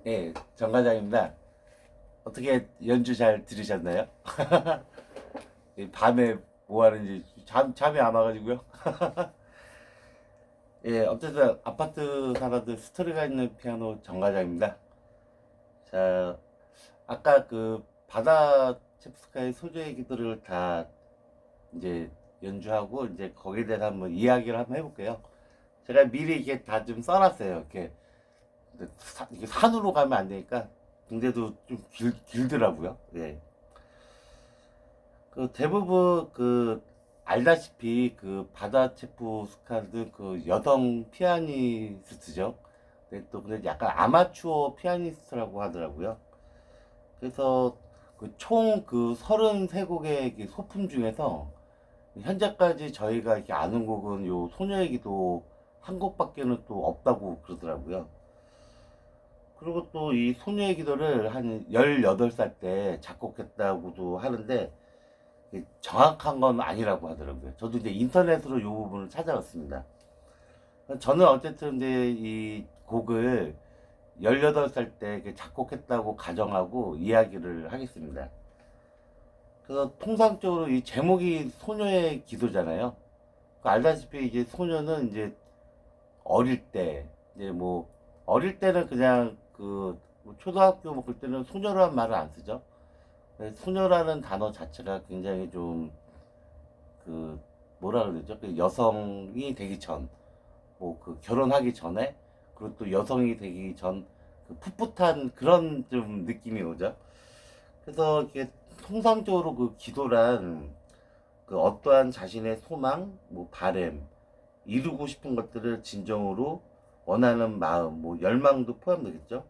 예, 정 과장입니다. 어떻게 연주 잘 들으셨나요? 밤에 뭐 하는지 잠이 안 와가지고요. 예, 어쨌든 아파트 사람들 스토리가 있는 피아노 정 과장입니다. 자, 아까 그 바다 체프스카의 소주의 기도를 다 이제 연주하고 이제 거기에 대해서 한번 이야기를 한번 해볼게요. 제가 미리 이게 다 좀 써놨어요. 이렇게 이게 산으로 가면 안 되니까 근데도 좀 길더라고요. 예. 그 대부분 그 알다시피 그 바다 체프스카드 그 여성 피아니스트죠. 근데 약간 아마추어 피아니스트라고 하더라고요. 그래서 그 총 그 33곡의 소품 중에서 현재까지 저희가 이렇게 아는 곡은 요 소녀의 기도 한 곡밖에는 또 없다고 그러더라고요. 그리고 또 이 소녀의 기도를 한 18살 때 작곡했다고도 하는데 정확한 건 아니라고 하더라고요. 저도 이제 인터넷으로 이 부분을 찾아봤습니다. 저는 어쨌든 이제 이 곡을 18살 때 작곡했다고 가정하고 이야기를 하겠습니다. 그래서 통상적으로 이 제목이 소녀의 기도잖아요. 알다시피 이제 소녀는 이제 어릴 때, 이제 뭐, 어릴 때는 그냥 뭐 초등학교 뭐 그때는 소녀라는 말을 안 쓰죠. 소녀라는 단어 자체가 굉장히 좀 그 뭐라 그러죠? 그 여성이 되기 전, 뭐 그 결혼하기 전에, 그리고 또 여성이 되기 전 그 풋풋한 그런 좀 느낌이 오죠. 그래서 이게 통상적으로 그 기도란 그 어떠한 자신의 소망, 뭐 바램, 이루고 싶은 것들을 진정으로 원하는 마음, 뭐 열망도 포함되겠죠.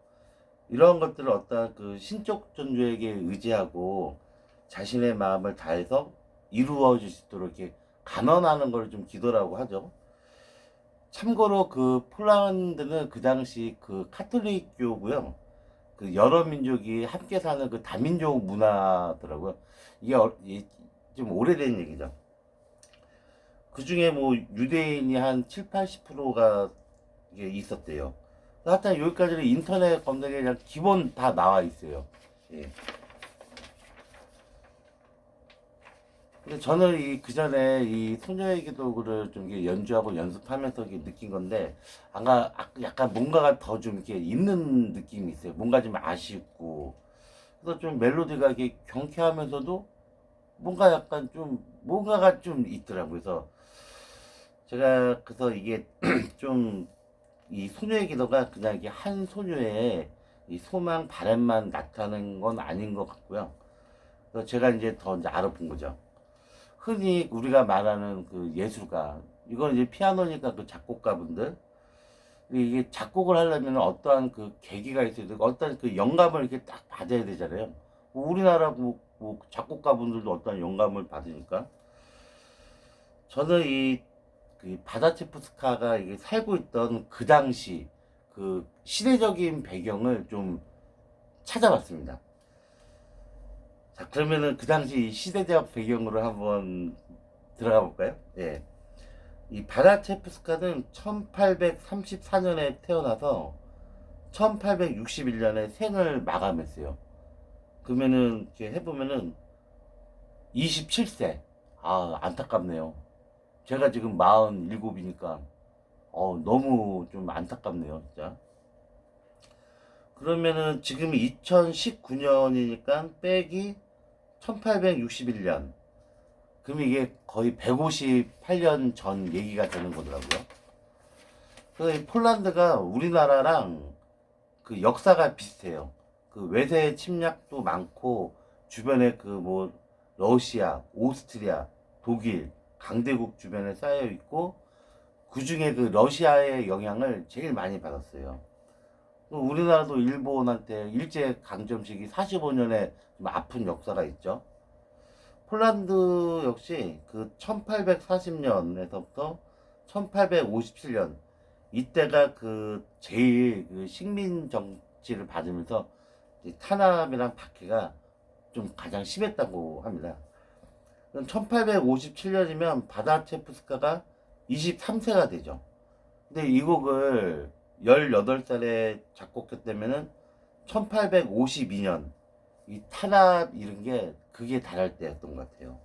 이런 것들을 어떠한 그 신적 존재에게 의지하고 자신의 마음을 다해서 이루어질 수 있도록 이렇게 간언하는 걸 좀 기도라고 하죠. 참고로 그 폴란드는 그 당시 그 카톨릭교고요. 그 여러 민족이 함께 사는 그 다민족 문화더라고요. 좀 오래된 얘기죠. 그 중에 뭐 유대인이 한 7, 80%가 있었대요. 하여튼 여기까지는 인터넷 검색에 그냥 기본 다 나와 있어요. 예. 근데 저는 그 전에 이 소녀의 기도를 좀 연주하고 연습하면서 느낀 건데, 약간 뭔가가 더 좀 이렇게 있는 느낌이 있어요. 뭔가 좀 아쉽고. 그래서 좀 멜로디가 이렇게 경쾌하면서도 뭔가 약간 좀, 뭔가가 좀 있더라고요. 그래서 이게 좀, 이 소녀의 기도가 그냥 이게 한 소녀의 이 소망, 바램만 나타낸 건 아닌 것 같고요. 그래서 제가 이제 알아본 거죠. 흔히 우리가 말하는 그 예술가, 이건 이제 피아노니까 그 작곡가분들, 이게 작곡을 하려면 어떠한 그 계기가 있어야 되고, 어떠한 그 영감을 이렇게 딱 받아야 되잖아요. 뭐 우리나라 뭐 작곡가분들도 어떠한 영감을 받으니까. 저는 그 바다체프스카가 이게 살고 있던 그 당시 그 시대적인 배경을 좀 찾아봤습니다. 자, 그러면은 그 당시 시대적 배경으로 한번 들어가 볼까요? 예. 이 바다체프스카는 1834년에 태어나서 1861년에 생을 마감했어요. 그러면은 이렇게 해보면은 27세. 아, 안타깝네요. 제가 지금 47이니까 너무 좀 안타깝네요, 진짜. 그러면은 지금 2019년이니까 빼기 1861년. 그럼 이게 거의 158년 전 얘기가 되는 거더라고요. 그래서 이 폴란드가 우리나라랑 그 역사가 비슷해요. 그 외세 침략도 많고 주변에 그 뭐 러시아, 오스트리아, 독일, 강대국 주변에 쌓여 있고 그 중에 그 러시아의 영향을 제일 많이 받았어요. 우리나라도 일본한테 일제 강점 시기 45년의 좀 아픈 역사가 있죠. 폴란드 역시 그 1840년에서부터 1857년 이때가 그 제일 그 식민 정치를 받으면서 탄압이랑 박해가 좀 가장 심했다고 합니다. 1857년이면 바다체프스카가 23세가 되죠. 근데 이 곡을 18살에 작곡했다면은 1852년 이 탄압 이런 게 그게 달할 때였던 것 같아요.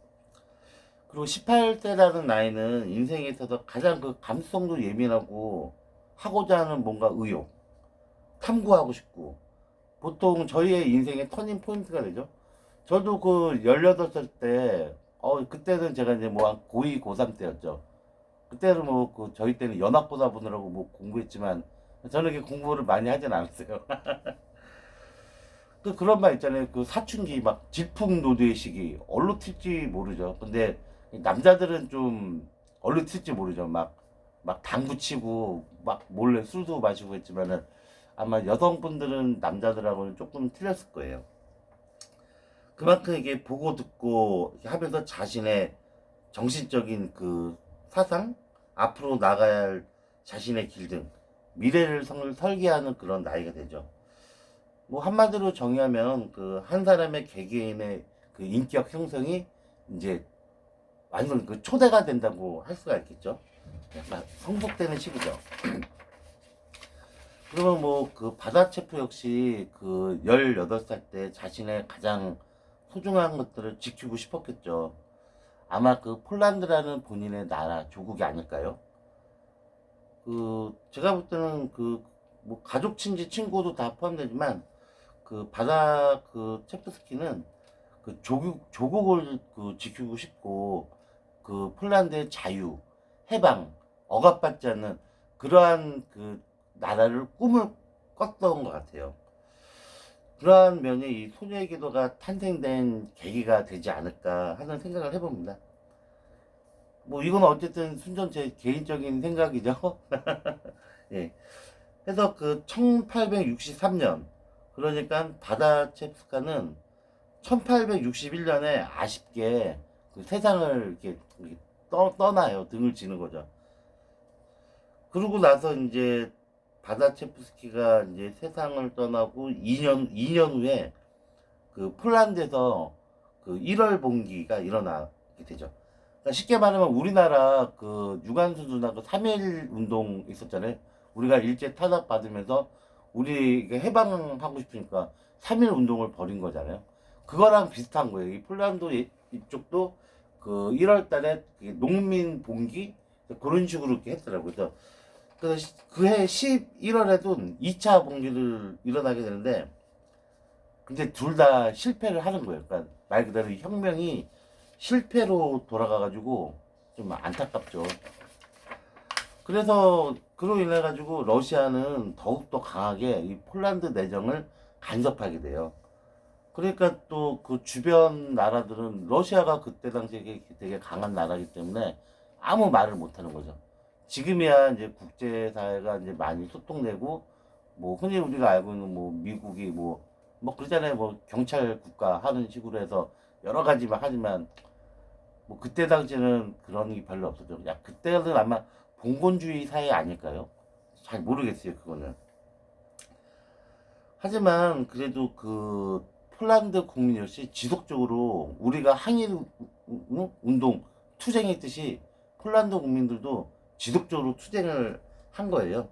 그리고 18세라는 나이는 인생에 있어서 가장 그 감수성도 예민하고 하고자 하는 뭔가 의욕, 탐구하고 싶고 보통 저희의 인생의 터닝 포인트가 되죠. 저도 그 18살 때 그때는 제가 이제 뭐 한 고2, 고3 때였죠. 그때는 뭐 그 저희 때는 연합고사 보느라고 뭐 공부했지만 저는 이렇게 공부를 많이 하진 않았어요. 그 그런 말 있잖아요. 그 사춘기 막 질풍노도의 시기 얼로 튈지 모르죠. 근데 남자들은 좀 얼로 튈지 모르죠. 막 당구 치고 막 몰래 술도 마시고 했지만은 아마 여성분들은 남자들하고는 조금 틀렸을 거예요. 그만큼 이게 보고 듣고 이렇게 하면서 자신의 정신적인 그 사상, 앞으로 나가야 할 자신의 길 등 미래를 설계하는 그런 나이가 되죠. 뭐 한마디로 정의하면 그 한 사람의 개개인의 그 인격 형성이 이제 완전 그 초대가 된다고 할 수가 있겠죠. 약간 성숙되는 시기죠. 그러면 뭐 그 바다체프 역시 그 18살 때 자신의 가장 소중한 것들을 지키고 싶었겠죠. 아마 그 폴란드라는 본인의 나라, 조국이 아닐까요? 그 제가 볼 때는 그 뭐 가족 친지 친구도 다 포함되지만 그 바다 그 체프스키는 그 조국을 그 지키고 싶고 그 폴란드의 자유, 해방, 억압받지 않는 그러한 그 나라를 꿈을 꿨던 것 같아요. 그러한 면이 이 소녀의 기도가 탄생된 계기가 되지 않을까 하는 생각을 해봅니다. 뭐 이건 어쨌든 순전 제 개인적인 생각이죠. 예. 그래서 그 1863년 그러니까 바다체프스카는 1861년에 아쉽게 그 세상을 이렇게 떠나요. 등을 지는 거죠. 그러고 나서 이제 바다체프스키가 이제 세상을 떠나고 2년 후에 그 폴란드에서 그 1월 봉기가 일어나게 되죠. 그러니까 쉽게 말하면 우리나라 그 유관순 누나 그 3.1 운동 있었잖아요. 우리가 일제 탄압 받으면서 우리 해방하고 싶으니까 3.1 운동을 벌인 거잖아요. 그거랑 비슷한 거예요. 이 폴란드 이쪽도 그 1월 달에 농민 봉기 그런 식으로 이렇게 했더라고요. 그래서 그해 11월에도 2차 봉기를 일어나게 되는데 근데 둘 다 실패를 하는 거예요. 그러니까 말 그대로 혁명이 실패로 돌아가가지고 좀 안타깝죠. 그래서 그로 인해 가지고 러시아는 더욱더 강하게 이 폴란드 내정을 간섭하게 돼요. 그러니까 또 그 주변 나라들은 러시아가 그때 당시에 되게 강한 나라이기 때문에 아무 말을 못 하는 거죠. 지금이야 이제 국제사회가 이제 많이 소통되고 뭐 흔히 우리가 알고 있는 뭐 미국이 뭐 그러잖아요. 뭐 경찰 국가 하는 식으로 해서 여러 가지 막 하지만 뭐 그때 당시에는 그런 게 별로 없었죠. 야 그때는 아마 봉건주의 사회 아닐까요? 잘 모르겠어요 그거는. 하지만 그래도 그 폴란드 국민 역시 지속적으로 우리가 항일 운동 투쟁했듯이 폴란드 국민들도 지속적으로 투쟁을 한 거예요.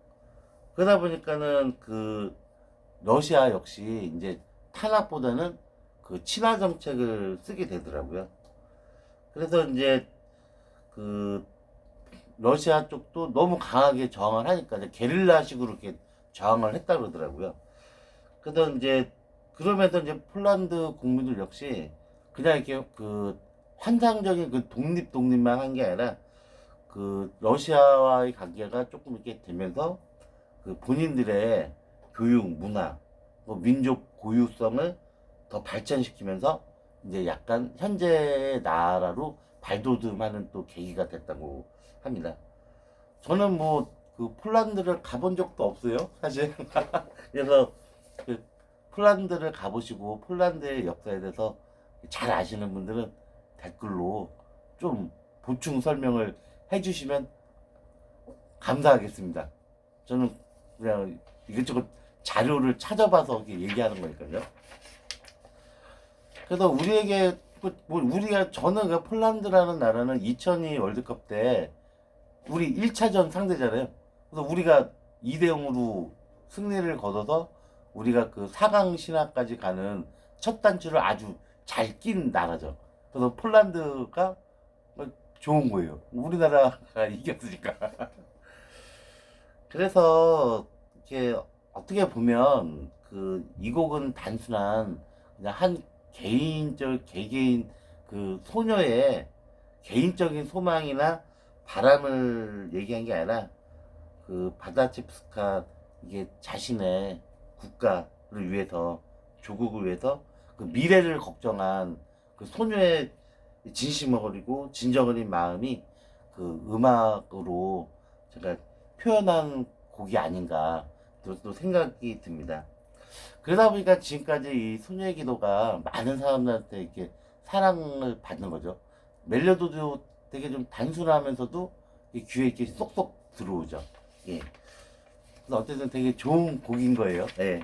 그러다 보니까는 그 러시아 역시 이제 탄압보다는 그 친화 정책을 쓰게 되더라고요. 그래서 이제 그 러시아 쪽도 너무 강하게 저항을 하니까 게릴라식으로 이렇게 저항을 했다 그러더라고요. 그래서 이제 그러면서 이제 폴란드 국민들 역시 그냥 이렇게 그 환상적인 그 독립만 한 게 아니라 그 러시아와의 관계가 조금 이렇게 되면서 그 본인들의 교육, 문화, 뭐 민족 고유성을 더 발전시키면서 이제 약간 현재의 나라로 발돋움하는 또 계기가 됐다고 합니다. 저는 뭐 그 폴란드를 가본 적도 없어요, 사실. 그래서 그 폴란드를 가보시고 폴란드의 역사에 대해서 잘 아시는 분들은 댓글로 좀 보충 설명을 해주시면 감사하겠습니다. 저는 그냥 이것저것 자료를 찾아봐서 이렇게 얘기하는 거니까요. 그래서 우리에게 우리가 저는 그 폴란드라는 나라는 2002 월드컵 때 우리 1차전 상대잖아요. 그래서 우리가 2대 0으로 승리를 거둬서 우리가 그 4강 신화까지 가는 첫 단추를 아주 잘 낀 나라죠. 그래서 폴란드가 좋은 거예요. 우리나라가 이겼으니까. 그래서 이렇게 어떻게 보면 그 이 곡은 단순한 그냥 한 개인적 개개인 그 소녀의 개인적인 소망이나 바람을 얘기한 게 아니라 그 바다체프스카 이게 자신의 국가를 위해서 조국을 위해서 그 미래를 걱정한 그 소녀의 진심 어리고 진정 어린 마음이 그 음악으로 제가 표현한 곡이 아닌가 또 생각이 듭니다. 그러다 보니까 지금까지 이 소녀의 기도가 많은 사람들한테 이렇게 사랑을 받는 거죠. 멜로디도 되게 좀 단순하면서도 귀에 이렇게 쏙쏙 들어오죠. 예. 그래서 어쨌든 되게 좋은 곡인 거예요. 예.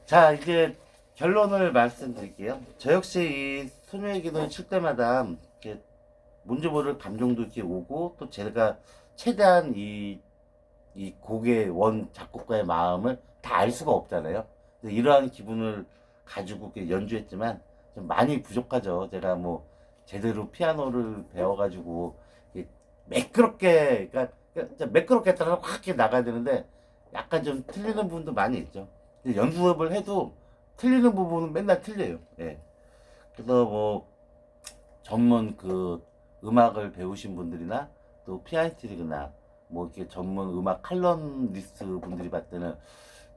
자, 이제 결론을 말씀드릴게요. 저 역시 이 소녀의 기도를 칠 때마다 이렇게 뭔지 모를 감정도 이렇게 오고 또 제가 최대한 이 곡의 원 작곡가의 마음을 다 알 수가 없잖아요. 이러한 기분을 가지고 연주했지만 좀 많이 부족하죠. 제가 뭐 제대로 피아노를 배워가지고 매끄럽게 그러니까 매끄럽게 따라 확 이렇게 나가야 되는데 약간 좀 틀리는 부분도 많이 있죠. 연습을 해도 틀리는 부분은 맨날 틀려요. 예. 그래서 뭐 전문 그 음악을 배우신 분들이나 또 피아니스트나 뭐 이렇게 전문 음악 칼럼니스트 분들이 봤을 때는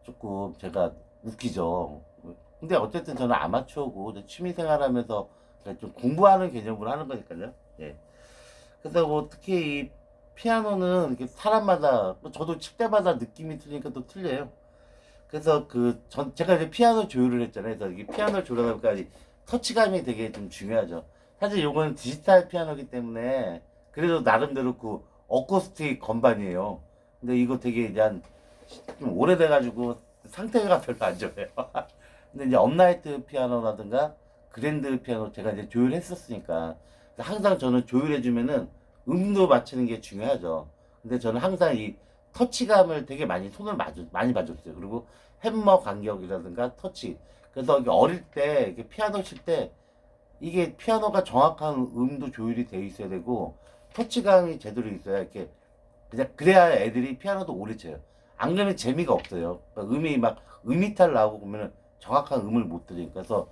조금 제가 웃기죠. 근데 어쨌든 저는 아마추어고 취미 생활하면서 좀 공부하는 개념으로 하는 거니까요. 예. 그래서 뭐 특히 이 피아노는 이렇게 사람마다 저도 칠 때마다 느낌이 틀리니까 또 틀려요. 그래서 제가 이제 피아노 조율을 했잖아요. 그래서 이게 피아노 조율하다 보니까 터치감이 되게 좀 중요하죠. 사실 요거는 디지털 피아노기 때문에 그래도 나름대로 그 어쿠스틱 건반이에요. 근데 이거 되게 이제 좀 오래돼가지고 상태가 별로 안 좋아요. 근데 이제 업라이트 피아노라든가 그랜드 피아노 제가 이제 조율했었으니까 항상 저는 조율해주면은 음도 맞추는 게 중요하죠. 근데 저는 항상 이 터치감을 되게 많이 봐줬어요. 그리고 햄머 간격이라든가 터치. 그래서 어릴 때 이렇게 피아노 칠 때 이게 피아노가 정확한 음도 조율이 돼 있어야 되고 터치감이 제대로 있어야 이렇게 그냥 그래야 애들이 피아노도 오래 쳐요. 안 그러면 재미가 없어요. 그러니까 음이 막 음이탈 나오고 보면은 정확한 음을 못 들으니까. 그래서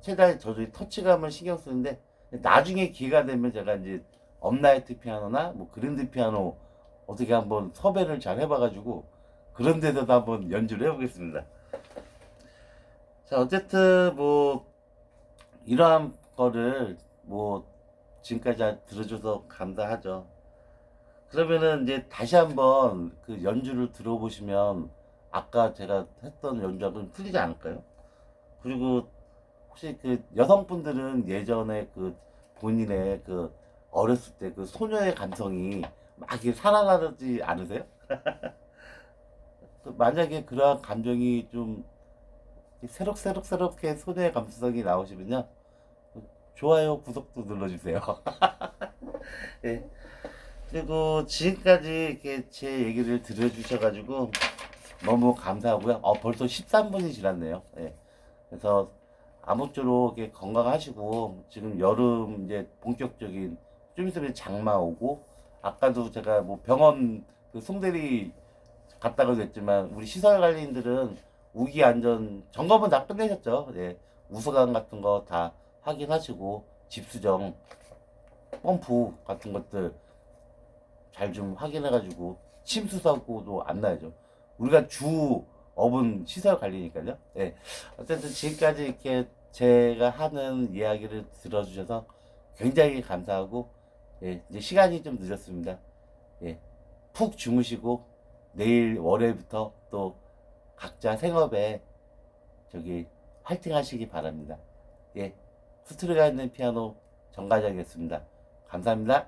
최대한 저도 터치감을 신경 쓰는데 나중에 기회가 되면 제가 이제 업라이트 피아노나 뭐 그랜드 피아노 어떻게 한번 섭외를 잘 해봐가지고 그런 데서도 한번 연주를 해보겠습니다. 자, 어쨌든 뭐 이러한 거를 뭐 지금까지 들어줘서 감사하죠. 그러면은 이제 다시 한번 그 연주를 들어보시면 아까 제가 했던 연주하고는 틀리지 않을까요? 그리고 혹시 그 여성분들은 예전에 그 본인의 그 어렸을 때 그 소녀의 감성이 막 이렇게 살아나지 않으세요? 만약에 그러한 감정이 좀 새록새록새록게 소녀의 감성이 나오시면요. 좋아요, 구독도 눌러주세요. 예. 그리고 지금까지 이렇게 제 얘기를 들어주셔가지고 너무 감사하고요. 벌써 13분이 지났네요. 예. 그래서 아무쪼록 이렇게 건강하시고 지금 여름 이제 본격적인 좀 있으면 장마 오고 아까도 제가 뭐 병원 그 송대리 갔다가 그랬지만 우리 시설 관리인들은 우기 안전 점검은 다 끝내셨죠. 예. 우수관 같은 거 다 확인하시고 집수정 펌프 같은 것들 잘 좀 확인해가지고 침수 사고도 안 나죠. 우리가 주 업은 시설 관리니까요. 예. 어쨌든 지금까지 이렇게 제가 하는 이야기를 들어주셔서 굉장히 감사하고 예, 이제 시간이 좀 늦었습니다. 예. 푹 주무시고 내일 월요일부터 또 각자 생업에 저기 화이팅 하시기 바랍니다. 예. 스트로가 있는 피아노 정과장이었습니다. 감사합니다.